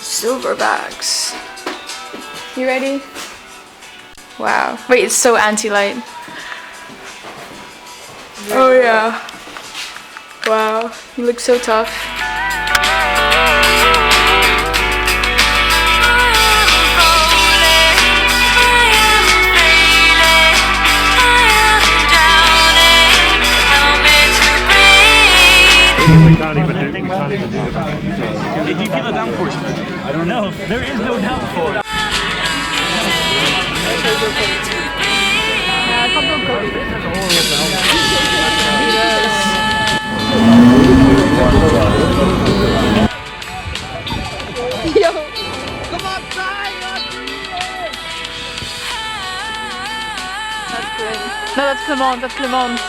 Silverbacks. You ready? Wow. Wait, it's so anti-light. Oh yeah. Wow, you look so tough. We can't even do that. Did you feel a downforce? I don't know. There is no downforce. Yo! Come on, try! That's good. No, that's Clement. That's Clement.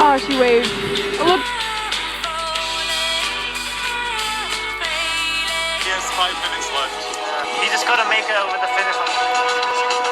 Oh, she waved. Oh, look. He has 5 minutes left. He just got to make it over the finish line.